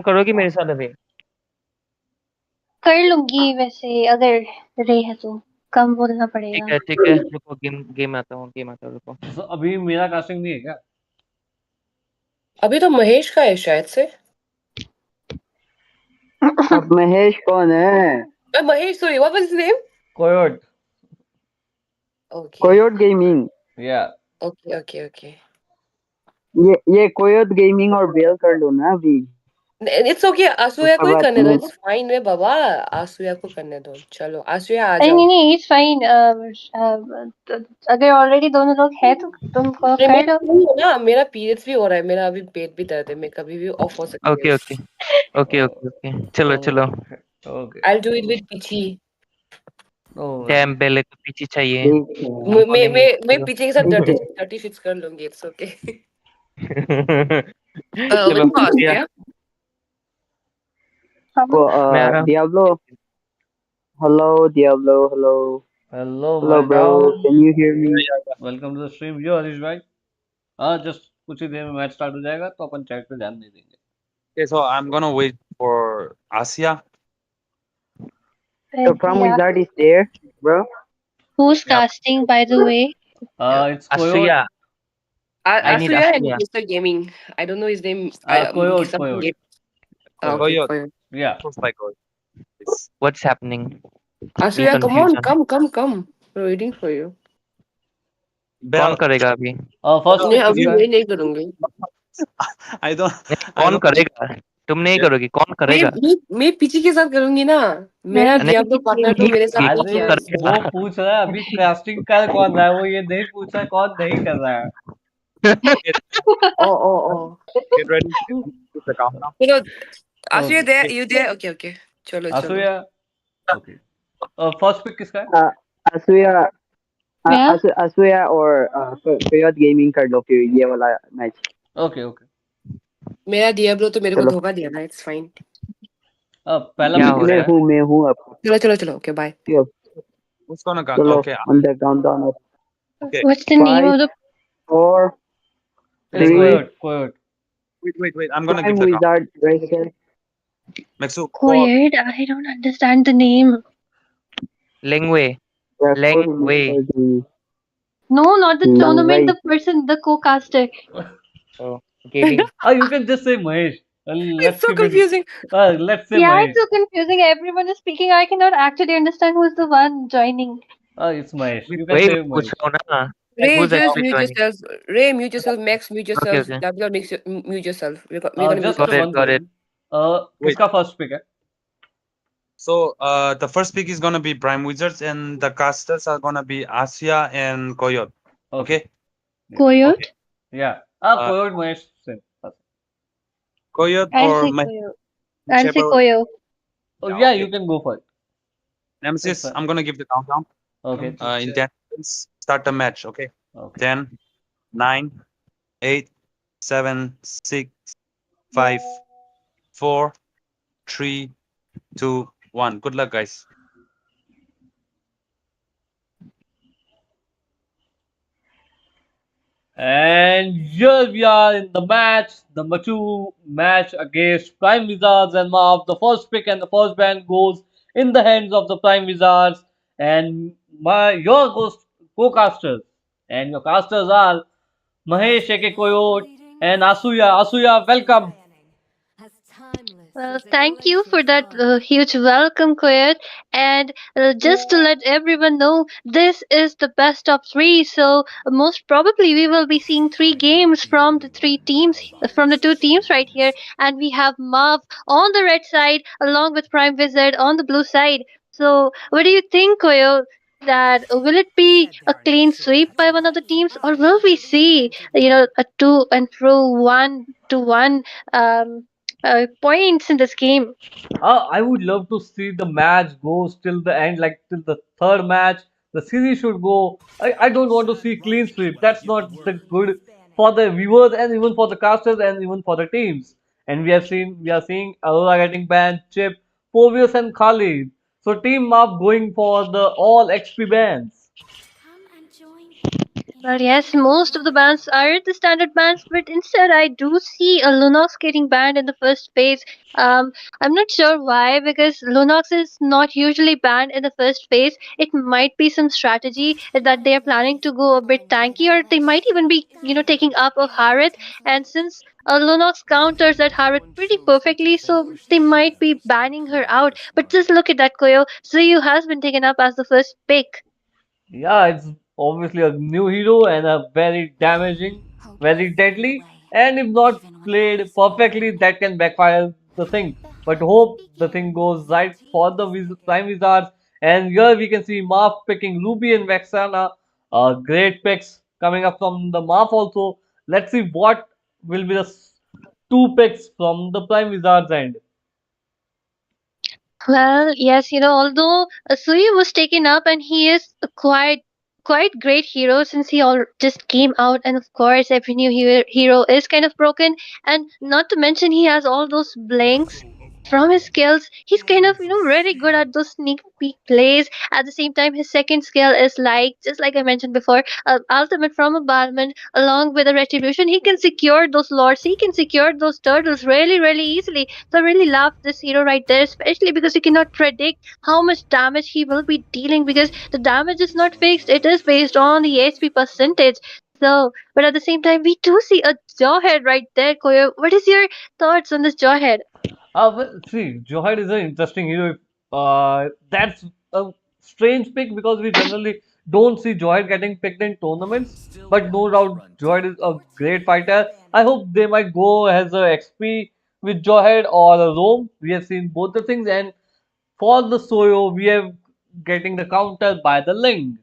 करोगी मेरे साथ अभी? कर लूंगी वैसे अगर रहे है तो कम बोलना ठीक पड़ेगा। है, ठीक है, रुको, गेम गेम आता हूँ, गेम आता हूँ, रुको। तो अभी मेरा कास्टिंग नहीं है क्या? अभी तो महेश का है शायद से। अब महेश कौन है? Mahesh, sorry, what was his name? कोयोट। Okay. कोयोट gaming. या Okay. ये कोयोट गेमिंग और बेल कर लो ना अभी। It's okay. आसूया को ही उसके बाद करने दो। मैं It's fine रे बाबा। आसूया को करने दो। चलो आसूया आ अरे जाओ। नहीं इट्स फाइन। अगर ऑलरेडी दोनों लोग हैं तो तुमको अरे कर लो। नहीं हो ना, मेरा पीरियड्स भी हो रहा है, मेरा अभी पेट भी दर्द है, मैं कभी भी ऑफ हो सकती ओके, हूँ। ओके, ओके, ओके, ओके, चलो, चलो। Okay. I'll do it with पीछी। डैम, पहले तो पीछे चाहिए। ठीक है। मैं पीछे के साथ ठीक है। डर्टी फिक्स कर लूंगी। It's okay. चलो, Let me ask या, you. हम मैं आ रहा हूँ। Diablo. Hello, Diablo. Hello. Hello Hello, bro. Welcome. Can you hear me? Welcome to the stream. Yo Harish bhai. हाँ, जस्ट कुछ ही देर में मैच स्टार्ट हो जाएगा तो अपन चैट पे ध्यान नहीं देंगे। Okay, so I'm gonna wait for Asia. The Prom Wizard is there, bro. who's Yeah. casting by the way? It's coyote. असूया, I need Asuya and Asuya. Mr. Gaming. I don't know his name. कोयोट something कोयोट। game. Oh, Okay, yeah. fine. या Of my God. Yes. What's happening? Asuya, Full come on, confusion. come. We're waiting for you. कौन Bell. करेगा अभी? First नहीं pick अभी किसका मैं है? नहीं करूंगी। I don't. नहीं, I कौन don't. करेगा? तुम नहीं Yeah. करोगी, कौन मैं करेगा? मैं पीछे के साथ करूंगी ना। मेरा नहीं, डियाब्लो पार्टनर तो नहीं मेरे साथ करोगी, नहीं अरे किया कौन है। वो करेगा? पूछ रहा है अभी कास्टिंग कर कौन रहा है, वो ये नहीं पूछ रहा है कौन नहीं कर रहा है। Get, Oh. get ready. Get the countdown. चलो Asuya okay. there, you there? Okay. चलो। आसूया। ओके। फर्स्ट पिक किसका है? Asuya, Yeah. Asuya or Coyote Gaming कर लो फिर ये वाला मैच। Okay okay. मेरा डियाब्लो तो मेरे को चलो। धोखा दिया ना। It's fine. पहला क्या पिक हो किसका रहा है? है? मैं हूँ अब। चलो। Okay, bye. चलो Who's gonna count? Okay. on the countdown of Okay. What's the name 5, of the 4, it's 3, कोयोट कोयोट। Wait. I'm gonna Prime give the count. Wizard versus Maxu, 4, Koyed? I don't understand the name. लेंगवे, लेंगवे। No, not the tournament. The person, the co-caster. Oh, gaming. You can just say Mahesh. It's Let's so keep it. confusing. Let's say Yeah, Mahesh. it's so confusing. Everyone is speaking. I cannot actually understand who's the one joining. It's Mahesh. You can वही say पूछ Mahesh. रहा हूँ ना। Ray, Who's just actually mute joining? yourself. Ray, mute yourself. Max, mute Okay, yourself. okay. W, mute yourself. We're gonna mute Just Got yourself. it, one got it. question. Wait. किसका first pick है? So the first pick is gonna be Prime Wizards, and the casters are gonna be Asia and Coyote. Okay. Koyot? Yeah. कोयोट Mahesh से। Coyote I'll or say Koyo. I'll say Koyo. Yeah, okay. you can go for it. Nemesis, fine. I'm gonna give the countdown. Okay. In 10 seconds, start the match. Okay. Okay. 10, 9, 8, 7, 6, 5, 4, 3, 2, 1. Good luck, guys. And here we are in the match, number 2 match against Prime Wizards and Marv. The first pick and the first band goes in the hands of the Prime Wizards and your co-casters. And your casters are Mahesh aka Koyote and Asuya. Asuya, welcome. Well, thank you for that huge welcome, Koyot. And just to let everyone know, this is the best of three. So most probably we will be seeing three games from the three teams, from the two teams right here. And we have Marv on the red side, along with Prime Wizard on the blue side. So what do you think, Koyot? That will it be a clean sweep by one of the teams, or will we see, a to and fro, 1-1 points in this game? I would love to see the match goes till the end, like till the third match. The series should go. I don't want to see clean sweep. That's not the good for the viewers and even for the casters and even for the teams. And we are seeing Aurora getting banned, Chip, Povius and Khalid. So team up going for the all XP bans. Well, yes, most of the bans are the standard bans, but instead I do see a Lunox getting banned in the first phase. I'm not sure why, because Lunox is not usually banned in the first phase. It might be some strategy that they are planning to go a bit tanky, or they might even be, taking up a Harith. And since Lunox counters that Harith pretty perfectly, so they might be banning her out. But just look at that, Koyo. Suyu has been taken up as the first pick. Yeah, it's obviously a new hero and a very damaging, very deadly, and if not played perfectly, that can backfire the thing. But hope the thing goes right for the Prime Wizards. And here we can see Marth picking Ruby and Vexana. Great picks coming up from the Marth also. Let's see what will be the two picks from the Prime Wizards end. Well, yes, although Suya was taken up and he is a quite great hero since he all just came out, and of course every new hero is kind of broken, and not to mention he has all those blanks from his skills. He's kind of really good at those sneak peek plays. At the same time, his second skill is like, just like I mentioned before, ultimate from a Balman along with a retribution. He can secure those lords, he can secure those turtles really really easily. So I really love this hero right there, especially because you cannot predict how much damage he will be dealing, because the damage is not fixed, it is based on the HP percentage. So, but at the same time, we do see a Jawhead right there, Koyo. What is your thoughts on this Jawhead? Well, see, Johad is an interesting hero. That's a strange pick because we generally don't see Johad getting picked in tournaments. But no doubt, Johad is a great fighter. I hope they might go as a XP with Johad or a Roam. We have seen both the things, and for the Soyo, we are getting the counter by the Ling.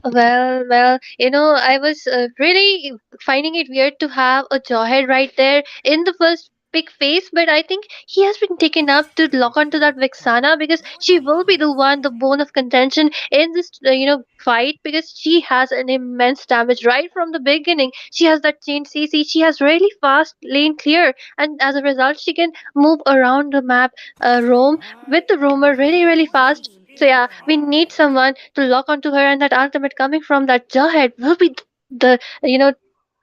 Well, I was really finding it weird to have a Jawhead right there in the first big phase, but I think he has been taken up to lock onto that Vexana, because she will be the one, the bone of contention in this, fight, because she has an immense damage right from the beginning. She has that chain CC, she has really fast lane clear, and as a result, she can move around the map, roam with the roamer really, really fast. So yeah, we need someone to lock onto her, and that ultimate coming from that Jawhead will be the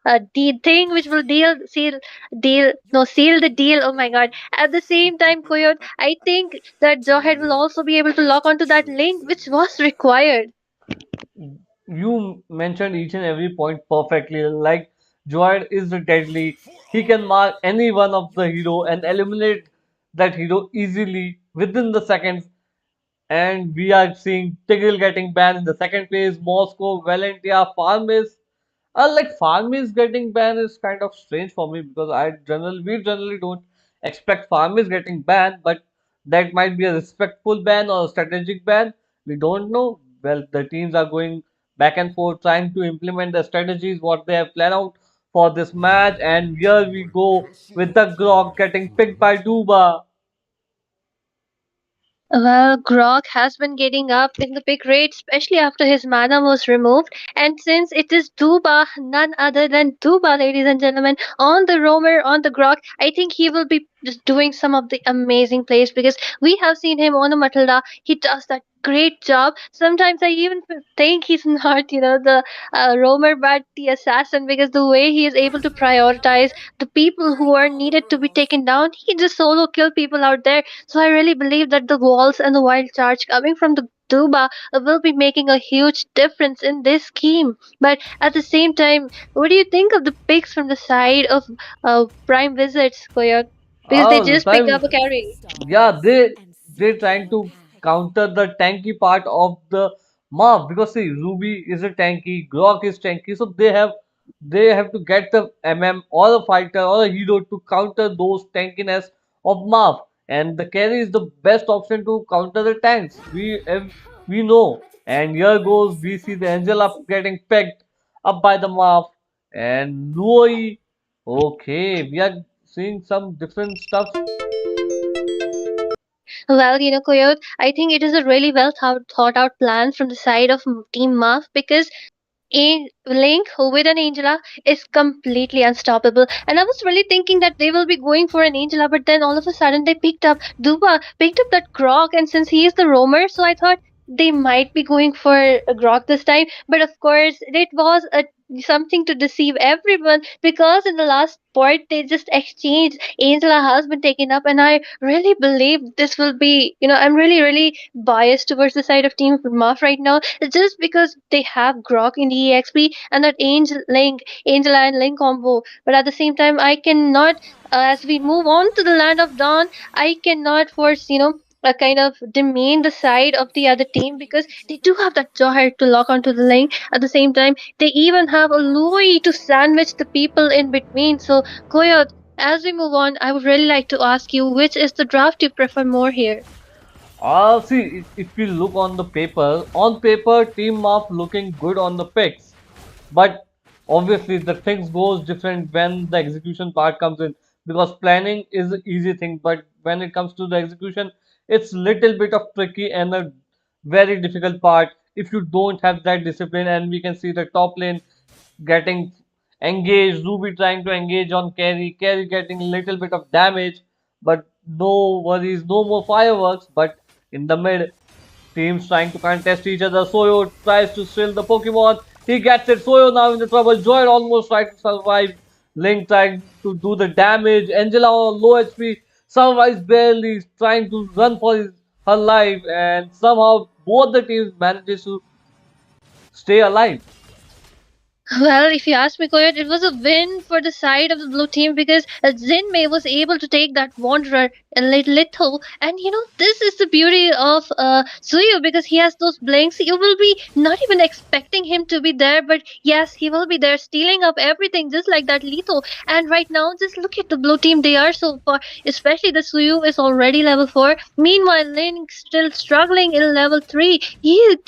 the thing which will seal the deal. Oh my god! At the same time, Coyote, I think that Jawhead will also be able to lock onto that link which was required. You mentioned each and every point perfectly. Like Joyd is deadly. He can mark any one of the hero and eliminate that hero easily within the seconds. And we are seeing Tigreal getting banned in the second phase. Moscow, Valentia, Farmis. Like Farmis getting banned is kind of strange for me because we generally don't expect Farmis getting banned, but that might be a respectful ban or a strategic ban. We don't know. Well, the teams are going back and forth trying to implement the strategies what they have planned out for this match, and here we go with the Grok getting picked by Duba. Well, Grok has been getting up in the pick rate, especially after his mana was removed. And since it is Duba, none other than Duba, ladies and gentlemen, on the roamer, on the Grok, I think he will be just doing some of the amazing plays, because we have seen him on the Matilda. He does that great job. Sometimes I even think he's not, the roamer, but the assassin, because the way he is able to prioritize the people who are needed to be taken down, he can just solo kill people out there. So I really believe that the walls and the wild charge coming from the Duba will be making a huge difference in this game. But at the same time, what do you think of the picks from the side of Prime Wizards, Koyot? Because they Oh, just picked up Prime, a carry. yeah, they trying to counter the tanky part of the Marv because see, Ruby is a tanky, Grok is tanky, so they have to get the MM or a fighter or a hero to counter those tankiness of Marv, and the carry is the best option to counter the tanks. We know, and here goes we see the Angela getting pegged up by the Marv and Loi. Okay, we are seeing some different stuff. Well, Koyot, I think it is a really well thought out plan from the side of Team Muff, because Link with an Angela is completely unstoppable. And I was really thinking that they will be going for an Angela, but then all of a sudden they picked up Duba, picked up that Grok, and since he is the roamer, so I thought they might be going for a Grok this time, but of course it was something to deceive everyone because in the last part they just exchanged. Angela has been taken up, and I really believe this will be. I'm really, really biased towards the side of Team Muff right now, just because they have Grok in the EXP and that Angela and Link combo. But at the same time, I cannot. As we move on to the Land of Dawn, I cannot force a kind of demean the side of the other team because they do have that joy to lock onto the lane. At the same time, they even have a Louis to sandwich the people in between. So, Koyot, as we move on, I would really like to ask you which is the draft you prefer more here? See, if you look on paper, Team Muff looking good on the picks. But obviously, the things goes different when the execution part comes in because planning is an easy thing, but when it comes to the execution, it's little bit of tricky and a very difficult part if you don't have that discipline. And we can see the top lane getting engaged, Ruby trying to engage on carry getting a little bit of damage, but no worries, no more fireworks. But in the mid, teams trying to contest each other. Soyo tries to steal the Pokemon. He gets it. Soyo now in the trouble. Joy almost trying to survive. Link trying to do the damage. Angela on low HP survives barely, trying to run for her life, and somehow both the teams manages to stay alive. Well, if you ask me, Koyot, it was a win for the side of the blue team because Jinmei was able to take that Wanderer a little. And this is the beauty of Suyu because he has those blinks. You will be not even expecting him to be there, but yes, he will be there stealing up everything just like that Lethal. And right now, just look at the blue team. They are so far, especially the Suyu is already level 4. Meanwhile, Link still struggling in level 3. He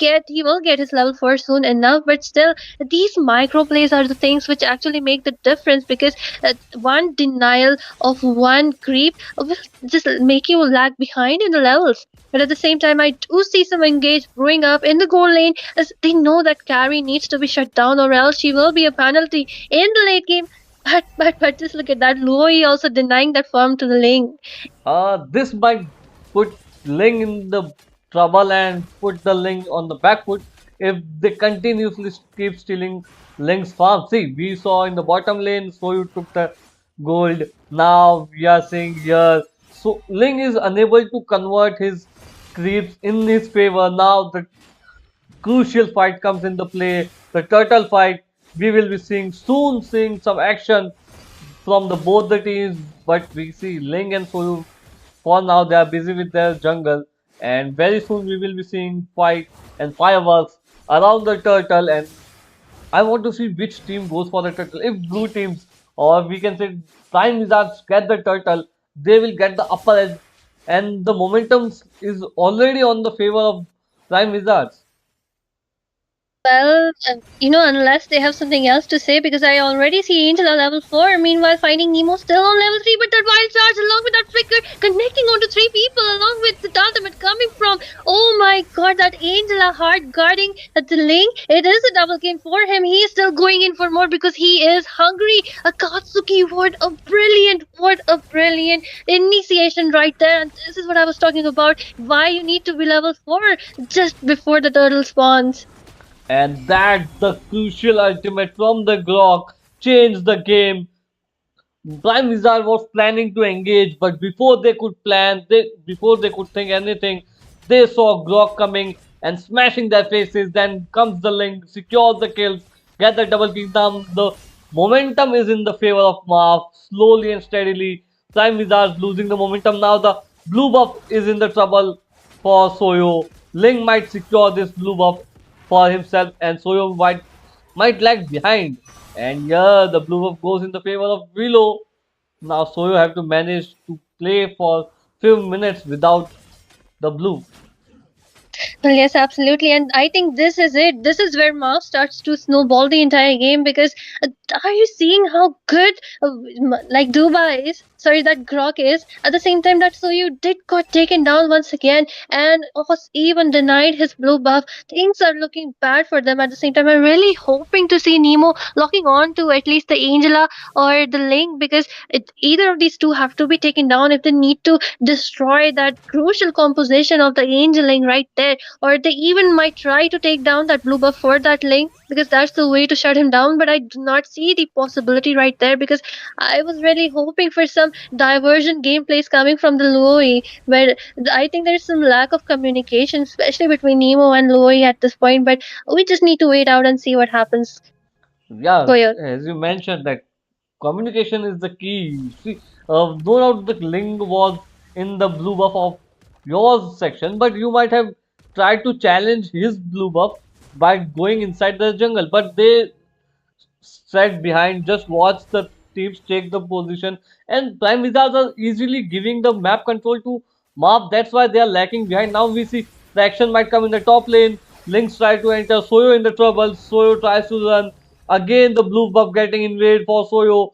will get his level 4 soon enough, but still these micro plays are the things which actually make the difference because one denial of one creep will just make you lag behind in the levels. But at the same time, I do see some engage brewing up in the goal lane as they know that carry needs to be shut down or else she will be a penalty in the late game. But just look at that. Louis also denying that farm to the lane. This might put Ling in the trouble and put the Ling on the back foot if they continuously keep stealing Ling's farm. See, we saw in the bottom lane, so you took the gold. Now we are seeing here, so Ling is unable to convert his creeps in his favor. Now the crucial fight comes into play, the turtle fight. We will be seeing some action from the both the teams, but we see Ling and Soyu for now they are busy with their jungle, and very soon we will be seeing fight and fireworks around the turtle. And I want to see which team goes for the turtle. If blue teams or we can say Prime Wizards get the turtle, they will get the upper edge, and the momentum is already on the favor of Prime Wizards. Well, unless they have something else to say, because I already see Angel at level 4, meanwhile finding Nemo still on level 3, but that wild charge along with that flicker connecting onto 3 people along with the ultimate coming from. Oh my god, that Angela hard guarding at the link. It is a double game for him. He is still going in for more because he is hungry. Akatsuki, what a brilliant initiation right there. And this is what I was talking about. Why you need to be level 4 just before the turtle spawns. And that the crucial ultimate from the Grok changed the game. Prime Wizard was planning to engage, but before they could think anything, they saw Grok coming and smashing their faces. Then comes the link, secures the kills, get the double kill down. The momentum is in the favor of Marv, slowly and steadily. Prime Wizards losing the momentum now. The blue buff is in the trouble for Soyo. Ling might secure this blue buff for himself, and Soyo might lag behind. And yeah, the blue buff goes in the favor of Willow. Now Soyo have to manage to play for few minutes without the blue. Well, yes, absolutely. And I think this is it. This is where Mao starts to snowball the entire game because are you seeing how good like Duba is? Sorry, that Grok is. At the same time, that Soyu did got taken down once again and was even denied his blue buff. Things are looking bad for them. At the same time, I'm really hoping to see Nemo locking on to at least the Angela or the Link, because either of these two have to be taken down if they need to destroy that crucial composition of the Angeling right there, or they even might try to take down that blue buff for that Link, because that's the way to shut him down. But I do not see the possibility right there, because I was really hoping for some divergent gameplays coming from the Luoi, where I think there's some lack of communication, especially between Nemo and Luoi at this point. But we just need to wait out and see what happens. Yeah, Koyot. as you mentioned that communication is the key. See, no doubt the Ling was in the blue buff of yours section, but you might have tried to challenge his blue buff by going inside the jungle. But they sat behind, just watch the teams take the position, and Prime Wizards are easily giving the map control to Marv. That's why they are lacking behind. Now we see the action might come in the top lane. Lynx try to enter, Soyo in the trouble. Soyo tries to run. Again, the blue buff getting invaded for Soyo.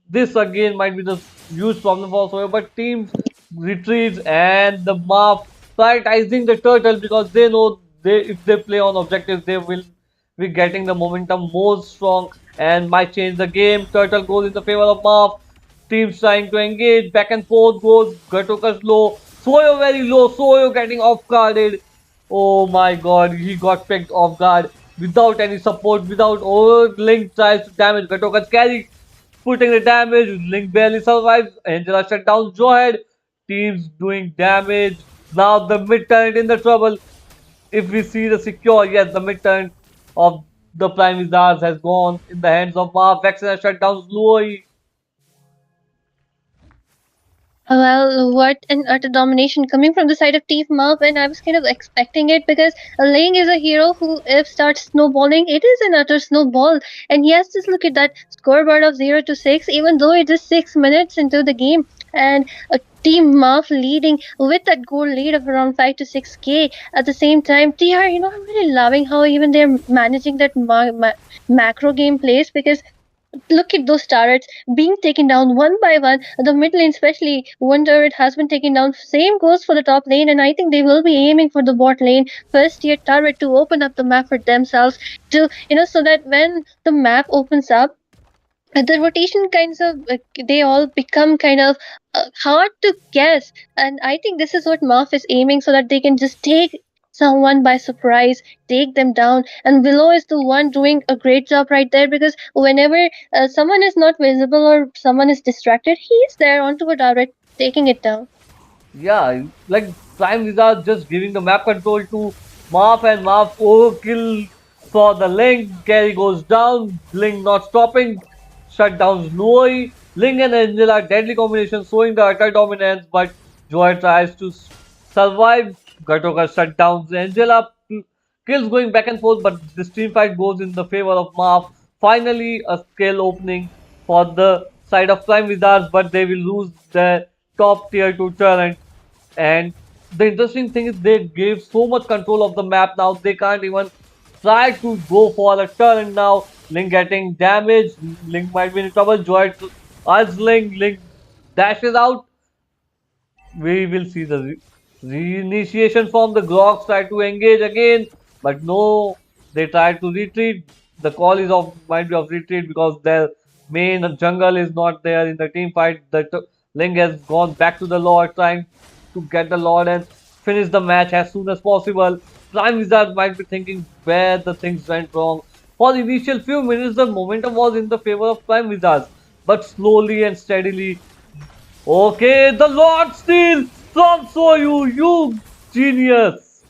This again might be the huge problem for Soyo, but teams retreats and the Marv prioritizing the turtle because they know they if they play on objectives they will be getting the momentum more strong and might change the game. Turtle goes in the favor of Marv. Teams trying to engage. Back and forth goes. Gatoka's low. Soyo very low. Soyo getting off guarded. Oh my god, he got picked off guard without any support, without Link tries to damage Gatoka's carry, putting the damage. Link barely survives. Angela shut down Johead. Teams doing damage. Now the mid turret in the trouble. If we see the secure, yes, the mid turn of the Prime Wizards has gone in the hands of Marv. Vexen has shut down Louis. Well, what an utter domination coming from the side of Team Muff, and I was kind of expecting it, because Ling is a hero who, if starts snowballing, it is an utter snowball. And yes, just look at that scoreboard of 0 to 6, even though it is 6 minutes into the game, and Team Muff leading with that goal lead of around 5 to 6K. At the same time, TR, I'm really loving how even they're managing that macro game plays, because look at those turrets being taken down one by one. The mid lane, especially, one turret has been taken down. Same goes for the top lane, and I think they will be aiming for the bot lane first tier turret to open up the map for themselves. To so that when the map opens up, the rotation kinds of they all become kind of hard to guess, and I think this is what Murph is aiming, so that they can just take someone by surprise, take them down. And Willow is the one doing a great job right there, because whenever someone is not visible or someone is distracted, he is there onto a direct taking it down. Yeah, like Prime Wizards just giving the map control to Marv and Marv overkill for the Link. Carry goes down. Link not stopping. Shut down Louis. Link and Angela deadly combination showing the utter dominance, but Joy tries to survive. Gatoka shut down Angela. Kills going back and forth, but the team fight goes in the favor of Marv. Finally, a skill opening for the side of Prime Wizards, but they will lose their top tier 2 talent. And the interesting thing is they gave so much control of the map now they can't even try to go for a turn now. Link getting damaged. Link might be in trouble. Joy as Link dashes out. We will see the reinitiation from the Grogs try to engage again, but no, they try to retreat. The call is of might be of retreat because their main jungle is not there in the team fight. The Ling has gone back to the Lord, trying to get the Lord and finish the match as soon as possible. Prime Wizard might be thinking where the things went wrong. For the initial few minutes, the momentum was in the favor of Prime Wizards, but slowly and steadily. Okay, the Lord Steel from Soyu, you genius.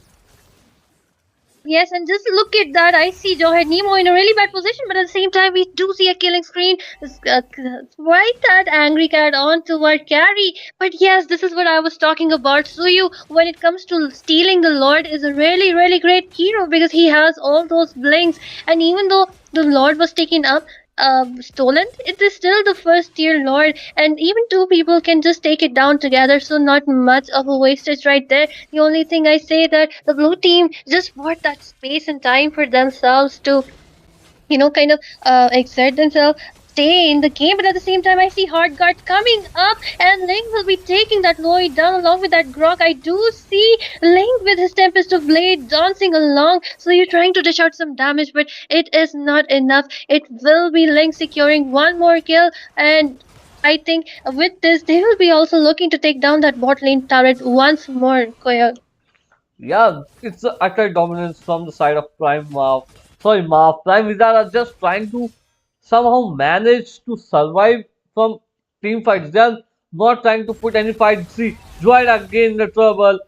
Yes, and just look at that. I see Joe Nemo in a really bad position, but at the same time, we do see a killing screen. Right, that angry cat on toward carry. But yes, this is what I was talking about. Suyu, when it comes to stealing the Lord, is a really, really great hero, because he has all those blinks. And even though the Lord was taken up, stolen, it is still the first tier Lord, and even two people can just take it down together, so not much of a wastage right there. The only thing I say that the blue team just bought that space and time for themselves to kind of exert themselves, stay in the game. But at the same time, I see hard guard coming up, and Link will be taking that Lloyd down along with that Grok. I do see Link with his Tempest of Blade dancing along. So you're trying to dish out some damage, but it is not enough. It will be Link securing one more kill, and I think with this, they will be also looking to take down that bot lane turret once more, Koya. Yeah, it's a utter dominance from the side of Prime Marv. Sorry, Marv. Prime Wizard are just trying to somehow manage to survive from team fights. They are not trying to put any fight. See, Droid again in the trouble.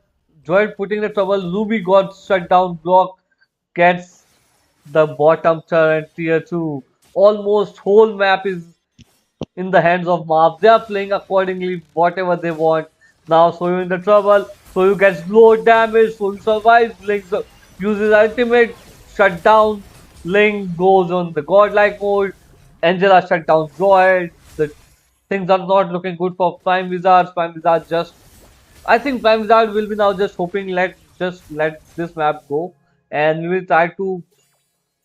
Droid putting the trouble. Ruby got shut down. Block gets the bottom turret tier 2. Almost whole map is in the hands of Marv. They are playing accordingly, whatever they want. Now Soyu in the trouble. Soyu gets low damage. Soyu survives. Link uses ultimate. Shut down. Link goes on the godlike mode. Angela shut down Droid. The things are not looking good for Prime Wizards. Prime Wizards just, I think Prime Wizard will be now just hoping let this map go, and we will try to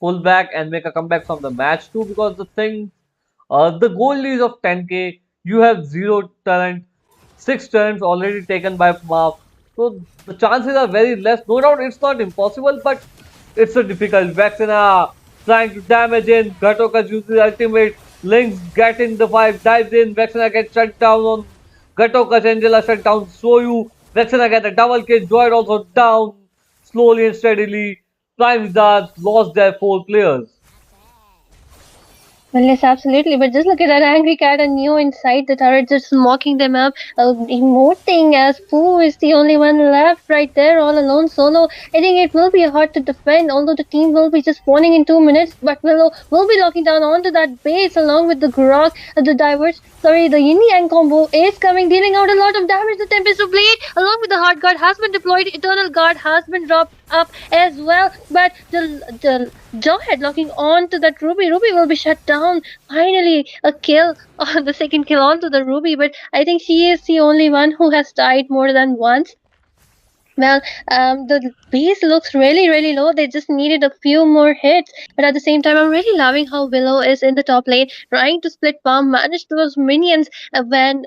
pull back and make a comeback from the match too, because the goal is of 10k. You have zero talent, six turns already taken by Marv. So the chances are very less. No doubt it's not impossible, but it's a difficult. Vexena trying to damage in. Gatoka uses ultimate. Lynx getting the five, dives in. Vexena gets shut down on Gatoka's Angela shut down Soyu. Vexena get a double kill. Droid also down slowly and steadily. Prime Wizards lost their four players. Well, yes, absolutely. But just look at that angry cat and Neo inside the turret just mocking them up, emoting as Pooh is the only one left right there all alone solo. I think it will be hard to defend, although the team will be just spawning in 2 minutes. But Willow will be locking down onto that base along with the Grok, the diverse. Sorry, the Yin Yang combo is coming, dealing out a lot of damage. The Tempest of Blade, along with the Hard Guard, has been deployed. Eternal Guard has been dropped up as well. But the Jawhead locking on to that Ruby. Ruby will be shut down. Finally, a kill on the second kill onto the Ruby. But I think she is the only one who has died more than once. Well, the base looks really, really low. They just needed a few more hits. But at the same time, I'm really loving how Willow is in the top lane, trying to split farm, manage those minions when,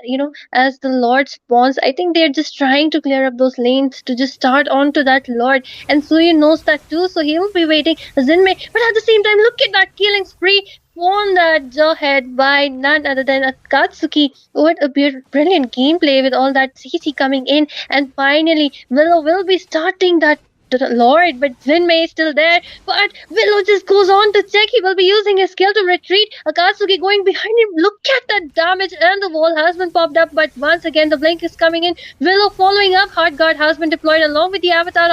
as the Lord spawns. I think they're just trying to clear up those lanes to just start onto that Lord. And Suyu knows that too, so he will be waiting Zinmei. But at the same time, look at that killing spree. Won that Jawhead by none other than Akatsuki. What a brilliant gameplay with all that CC coming in. And finally, Willow will be starting that Lord, but Zinmei is still there. But Willow just goes on to check. He will be using his skill to retreat. Akatsuki going behind him. Look at that damage, and the wall has been popped up. But once again, the blink is coming in. Willow following up. Hard guard has been deployed along with the avatar